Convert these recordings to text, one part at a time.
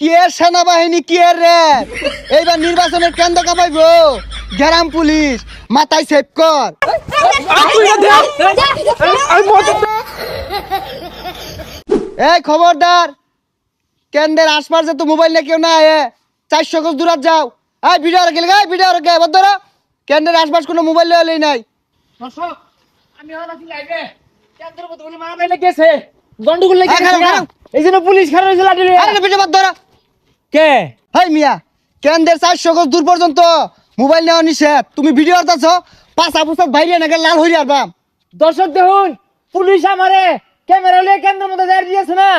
কি এর সেনাবাহিনী কি এর র্যাব এইবার নির্বাচনের কেন্দ্র কাঁপাইব গ্রাম পুলিশ মাথায় সেভ কর। এই খবরদার কেন্দ্রের আশপাশে তো মোবাইল নিয়ে কেউ না আয়ে 400 গজ দূর যাও। এই ভিডিও গেলে গাই ভিডিও গে বদর কেন্দ্রের আশপাশ কোনো মোবাইল লইলেই নাই। দর্শক আমি আর আছি লাইভে কেন্দ্রের মধ্যে বলে মারা বাইলে গেছে গন্ডগোল লেগে গেছে এইজন্য পুলিশ খারাপ হইছে লাঠি রে। আরে ভিডিও বদর কে হেই মিয়া কেন্দ্রের 400 গজ দূর পর্যন্ত মোবাইল নেওয়া নিষেধ। তুমি ভিডিও করতেছো পাঁচা পুছাত বাইরে নাকি লাল হই যাবা। দর্শক দেখুন পুলিশ আমারে ক্যামেরা লয়ে কেন্দ্রের মধ্যে দাঁড়িয়ে দিয়েছে না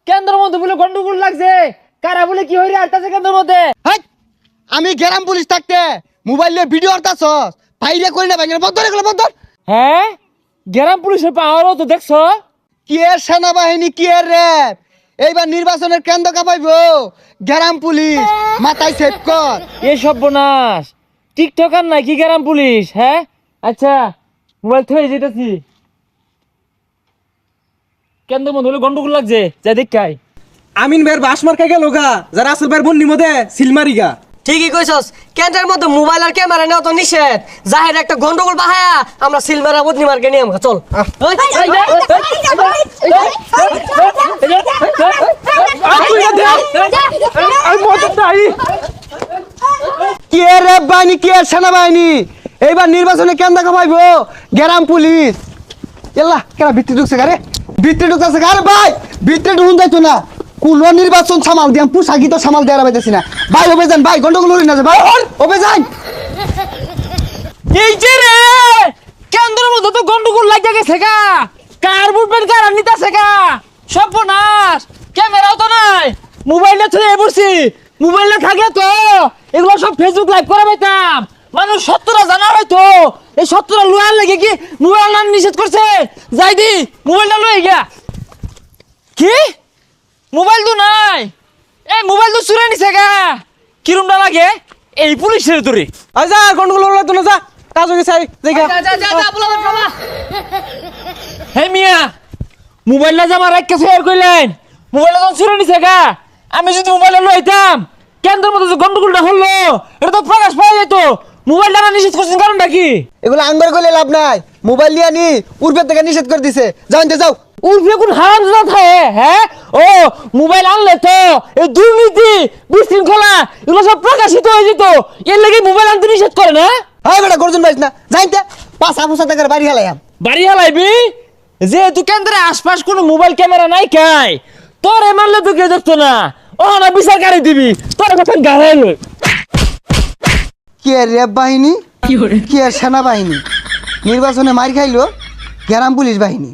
কেন্দ্রের মধ্যে বলে গন্ডগোল লাগছে কারা বলে কি হইরে আটটাছে কেন্দ্রের মধ্যে। হেই আমি গ্রাম পুলিশ থাকতে মোবাইল নিয়ে ভিডিও করতেছস বাইরে করি না ভাঙে বদর এগুলো বদর। হ্যাঁ গ্রাম পুলিশের পাওয়ারও তো দেখছো কি এর সেনাবাহিনী কি এর র্যাব এইবার নির্বাচনের কেন্দ্র কাঁপাইব গ্রাম পুলিশ মাথায় সেভ কর। এই সর্বনাশ টিকটকার নাকি গ্রাম পুলিশ। হ্যাঁ আচ্ছা মোবাইল থয়ে যেতেছি কেন্দ্রের মধ্যে বলে গন্ডগোল লাগছে যা দেখাই। আমিন ভাইয়ের বাস মার্কা গেল গা যারা আসল ভাইয়ের বন্নির মধ্যে সিলমারি গা। ঠিকই কইছস কেন্দ্রের মধ্যে মোবাইল আর ক্যামেরা নেওয়া তো নিষেধ জাহের একটা গন্ডগোল বাহায়া আমরা সিলমারা বদনি মার্কে নিয়ে আমরা চল। কি এর র্যাব বাহিনী কি এর সেনাবাহিনী এইবার নির্বাচনে কেন্দ্র কাঁপাইব গ্রাম পুলিশ। এল্লা কেন ভিত্তি ঢুকছে গারে ভিত্তি ঢুকতেছে গারে ভাই ভিত্তি ঢুকুন যাইতো না কোন নির্বাচন সামাল দিয়াম পোশাকি তো সামাল দেওয়া পাইতেছি না ভাই ওবে যান ভাই গন্ডগোল হই না যে ভাই ওবে যান। এই যে রে কেন্দ্রের মধ্যে তো গন্ডগোল লাগা গেছে গা কার বুটবেন কার নিতাছে গা সর্বনাশ ক্যামেরাও তো নাই মোবাইলে থয়ে বসছি মোবাইলে থাকে তো এগুলো সব ফেসবুক লাইভ করে পাইতাম মানুষ সত্যরা জানা হয়তো এই সত্যরা লোয়ার লাগে কি মোবাইল না নিষেধ করছে যাই দি মোবাইলটা লয়ে গিয়া কি মোবাইল তো নাই এই মোবাইল তো চুরে নিছে গা কিরমটা লাগে এই পুলিশের দূরে আই যা গন্ডগোল লাগতো না যা কাজ হয়ে গেছে জায়গা। হে মিয়া মোবাইলটা যে আমার এক কাছে কইলেন মোবাইলটা তো চুরে নিছে গা আমি যদি মোবাইলটা লইতাম কেন্দ্রের মধ্যে যে গন্ডগোলটা হলো এটা তো প্রকাশ পাওয়া যেত মোবাইলটা না নিষেধ করছেন কারণটা কি এগুলো আঙ্গার করলে লাভ নাই মোবাইল নিয়ে আনি উর্ফের থেকে নিষেধ করে দিছে জানতে যাও। উর্ফে কোন হারাম থাকে হ্যাঁ ও মোবাইল আনলে তো এই দুর্নীতি বিশৃঙ্খলা এগুলো সব প্রকাশিত হয়ে যেত এর লাগি মোবাইল আনতে নিষেধ করে না। হ্যাঁ বেটা গর্জন পাইছ না জানতে পাঁচা পুছাত টাকার বাড়ি হালাইয়াম। বাড়ি হালাইবি যেহেতু কেন্দ্রে আশপাশ কোনো মোবাইল ক্যামেরা নাই কাই তোর মানলে তো কেউ দেখতো না ও না বিচার গাড়ি দিবি তোর কথা গাড়াই লই। কি এর র্যাব বাহিনী কি এর সেনাবাহিনী নির্বাচনে মার খাইলো গ্রাম পুলিশ বাহিনী।